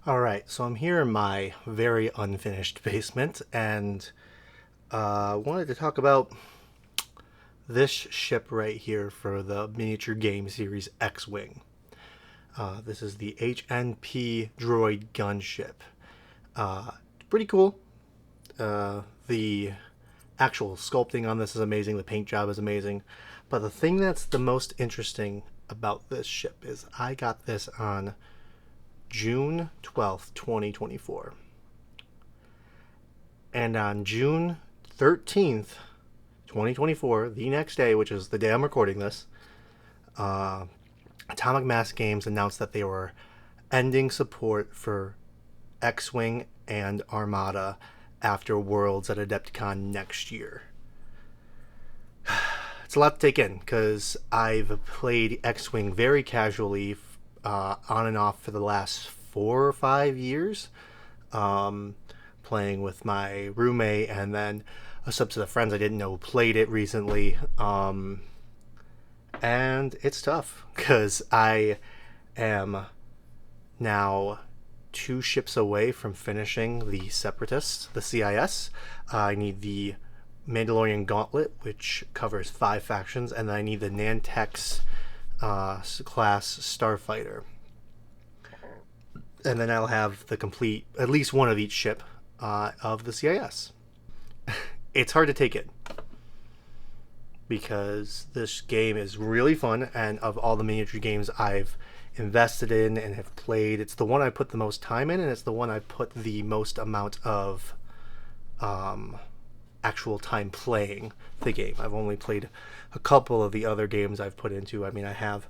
All right, so I'm here in my very unfinished basement and wanted to talk about this ship right here for the miniature game series X-Wing. This is the HNP Droid Gunship. Pretty cool. The actual sculpting on this is amazing. The paint job is amazing. But the thing that's the most interesting about this ship is I got this on June 12th, 2024. And on June 13th, 2024, the next day, which is the day I'm recording this, uh, Atomic Mass Games announced that they were ending support for X-Wing and Armada after Worlds at Adepticon next year. It's a lot to take in because I've played X-Wing very casually on and off for the last 4 or 5 years. Um, Playing with my roommate and then a subset of friends I didn't know played it recently. And it's tough because I am now 2 ships away from finishing the Separatists, the CIS. I need the Mandalorian Gauntlet, which covers 5 factions, and then I need the Nantex class Starfighter. And then I'll have the complete, at least one of each ship of the CIS. It's hard to take in because this game is really fun, and of all the miniature games I've invested in and have played, it's the one I put the most time in, and it's the one I put the most amount of actual time playing the game. I've only played a couple of the other games I've put into. I mean, I have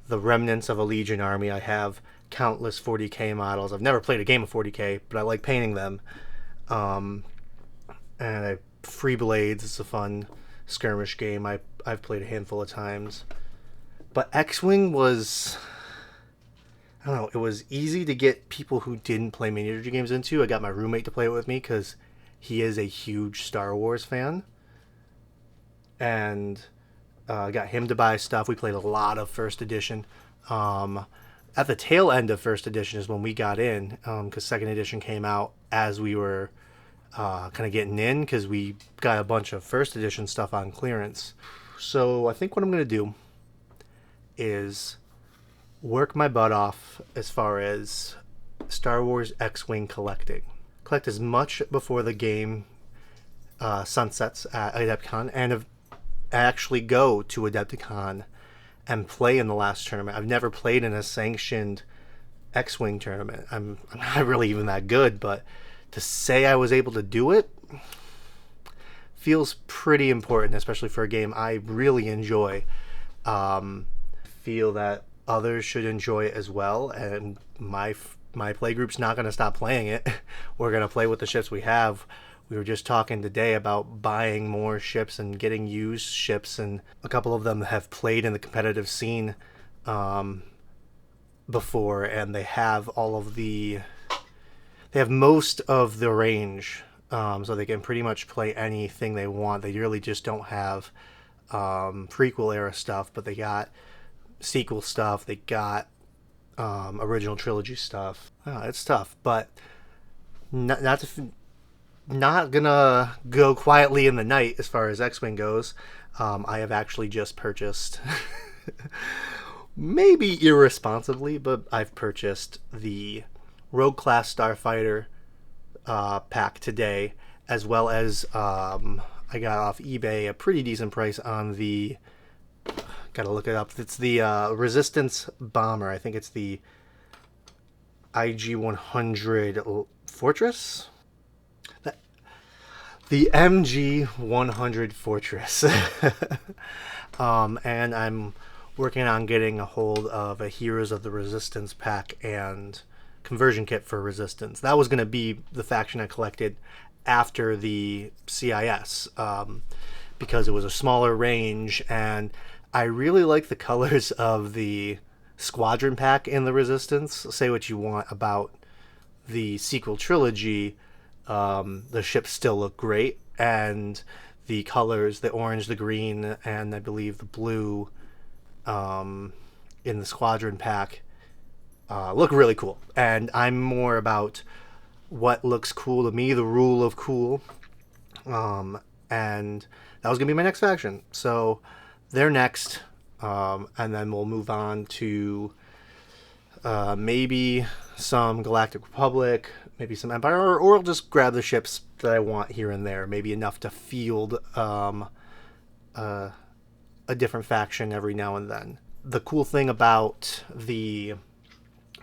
the remnants of a Legion army. I have countless 40k models. I've never played a game of 40k, but I like painting them. Um, and I Free Blades is a fun skirmish game I've played a handful of times. But X-Wing was, I don't know, it was easy to get people who didn't play miniature games into. I got my roommate to play it with me because he is a huge Star Wars fan. And got him to buy stuff. We played a lot of first edition. At the tail end of first edition is when we got in, because second edition came out as we were kind of getting in, because we got a bunch of first edition stuff on clearance. So I think what I'm going to do is work my butt off as far as Star Wars X-Wing collecting. Collect as much before the game sunsets at Adepticon, and actually go to Adepticon and play in the last tournament. I've never played in a sanctioned X-Wing tournament. I'm not really even that good, but to say I was able to do it feels pretty important, especially for a game I really enjoy. Feel that others should enjoy it as well, and my play group's not going to stop playing it. We're going to play with the ships we have. We were just talking today about buying more ships and getting used ships, and a couple of them have played in the competitive scene before, and they have most of the range, so they can pretty much play anything they want. They really just don't have prequel era stuff, but they got sequel stuff. They got original trilogy stuff. It's tough, but not gonna go quietly in the night as far as X-Wing goes. I have actually just purchased, maybe irresponsibly, but I've purchased the Rogue Class Starfighter pack today, as well as I got off eBay a pretty decent price on the, gotta look it up, it's the Resistance Bomber. I think it's the IG-100 Fortress? The MG-100 Fortress. And I'm working on getting a hold of a Heroes of the Resistance pack and conversion kit for Resistance. That was going to be the faction I collected after the CIS, because it was a smaller range, and I really like the colors of the Squadron pack in the Resistance. Say what you want about the sequel trilogy, the ships still look great, and the colors, the orange, the green, and I believe the blue in the Squadron pack look really cool. And I'm more about what looks cool to me, the rule of cool. And that was going to be my next faction. So they're next. And then we'll move on to maybe some Galactic Republic, maybe some Empire, or I'll just grab the ships that I want here and there. Maybe enough to field a different faction every now and then. The cool thing about the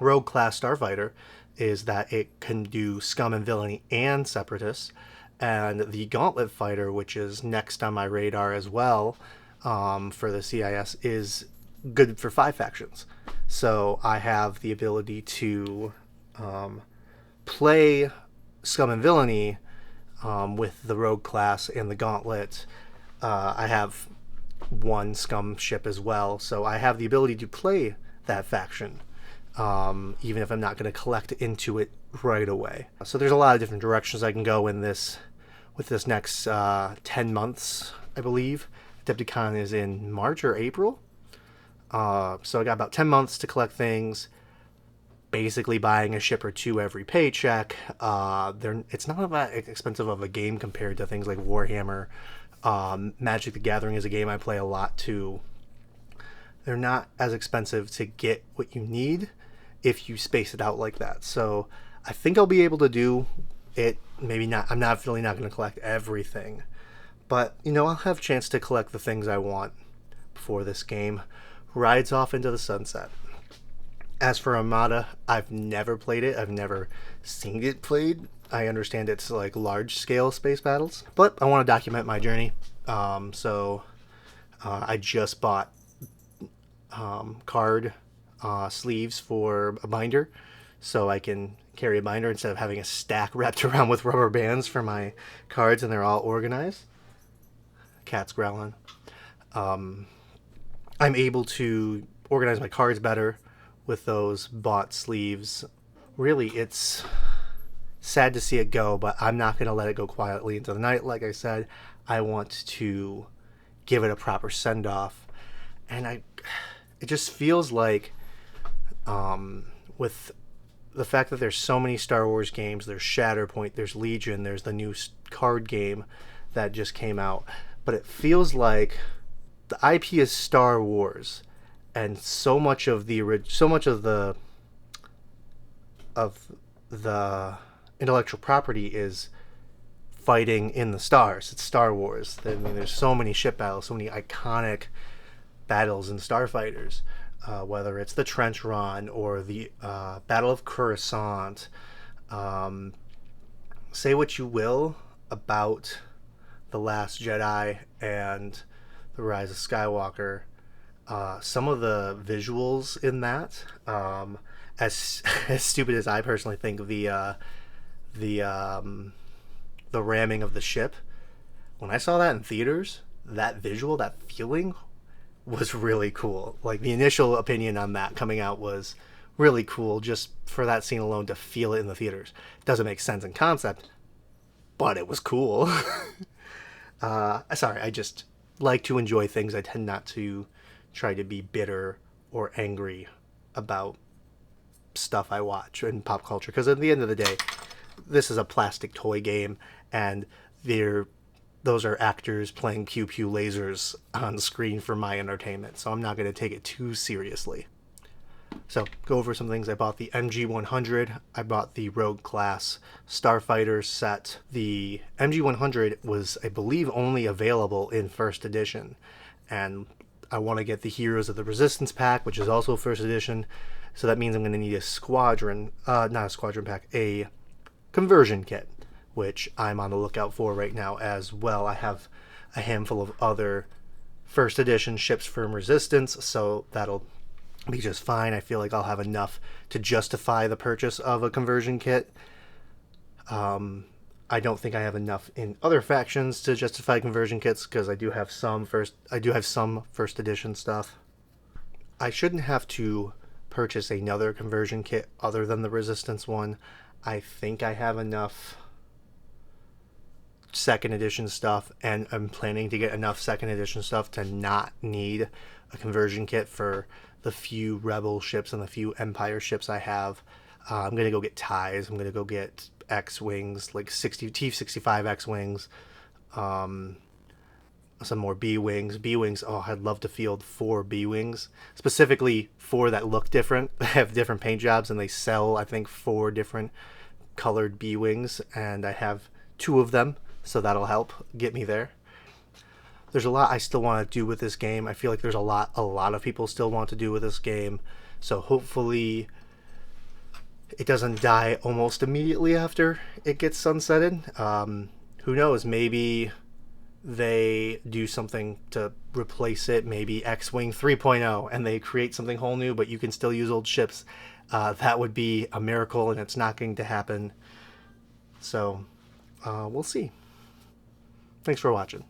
Rogue class Starfighter is that it can do Scum and Villainy and Separatists. And the Gauntlet Fighter, which is next on my radar as well for the CIS, is good for 5 factions. So I have the ability to play Scum and Villainy with the Rogue class and the Gauntlet. I have one Scum ship as well, so I have the ability to play that faction, even if I'm not going to collect into it right away. So there's a lot of different directions I can go in this with this next 10 months, I believe. Adepticon is in March or April. So I got about 10 months to collect things, basically buying a ship or two every paycheck. It's not that expensive of a game compared to things like Warhammer. Magic the Gathering is a game I play a lot too. They're not as expensive to get what you need if you space it out like that. So I think I'll be able to do it. Maybe not. I'm not really not going to collect everything, but I'll have a chance to collect the things I want before this game rides off into the sunset. As for Armada, I've never played it. I've never seen it played. I understand it's like large-scale space battles, but I want to document my journey. So I just bought card sleeves for a binder, so I can carry a binder instead of having a stack wrapped around with rubber bands for my cards, and they're all organized. Cat's growling. I'm able to organize my cards better with those bought sleeves. Really, it's sad to see it go, but I'm not going to let it go quietly into the night. Like I said, I want to give it a proper send-off. And it just feels like with the fact that there's so many Star Wars games, there's Shatterpoint, there's Legion, there's the new card game that just came out, but it feels like the IP is Star Wars, and so much of the intellectual property is fighting in the stars. It's Star Wars. I mean, there's so many ship battles, so many iconic battles in Starfighters, whether it's the Trench Run or the Battle of Coruscant. Say what you will about The Last Jedi and The Rise of Skywalker. Some of the visuals in that, as stupid as I personally think the ramming of the ship, when I saw that in theaters, that visual, that feeling was really cool. Like, the initial opinion on that coming out was really cool, just for that scene alone, to feel it in the theaters. It doesn't make sense in concept, but it was cool. Sorry, I just like to enjoy things. I tend not to try to be bitter or angry about stuff I watch in pop culture, because at the end of the day, this is a plastic toy game, and those are actors playing pew pew lasers on screen for my entertainment, so I'm not going to take it too seriously. So, go over some things. I bought the MG100. I bought the Rogue class Starfighter set. The MG100 was, I believe, only available in first edition, and I want to get the Heroes of the Resistance pack, which is also first edition. So that means I'm going to need a squadron, not a squadron pack, a conversion kit, which I'm on the lookout for right now as well. I have a handful of other first edition ships from Resistance, so that'll be just fine. I feel like I'll have enough to justify the purchase of a conversion kit. I don't think I have enough in other factions to justify conversion kits, because I do have some first edition stuff. I shouldn't have to purchase another conversion kit other than the Resistance one. I think I have enough second edition stuff, and I'm planning to get enough second edition stuff to not need a conversion kit for the few Rebel ships and the few Empire ships I have. I'm going to go get TIEs. I'm going to go get X-Wings, like T-65 X-Wings. Some more B-Wings. B-Wings, oh, I'd love to field 4 B-Wings. Specifically 4 that look different. They have different paint jobs, and they sell, I think, 4 different colored B-Wings. And I have 2 of them, so that'll help get me there. There's a lot I still want to do with this game. I feel like there's a lot of people still want to do with this game. So hopefully it doesn't die almost immediately after it gets sunsetted. Who knows? Maybe they do something to replace it, maybe X-Wing 3.0, and they create something whole new, but you can still use old ships. That would be a miracle, and it's not going to happen. So we'll see. Thanks for watching.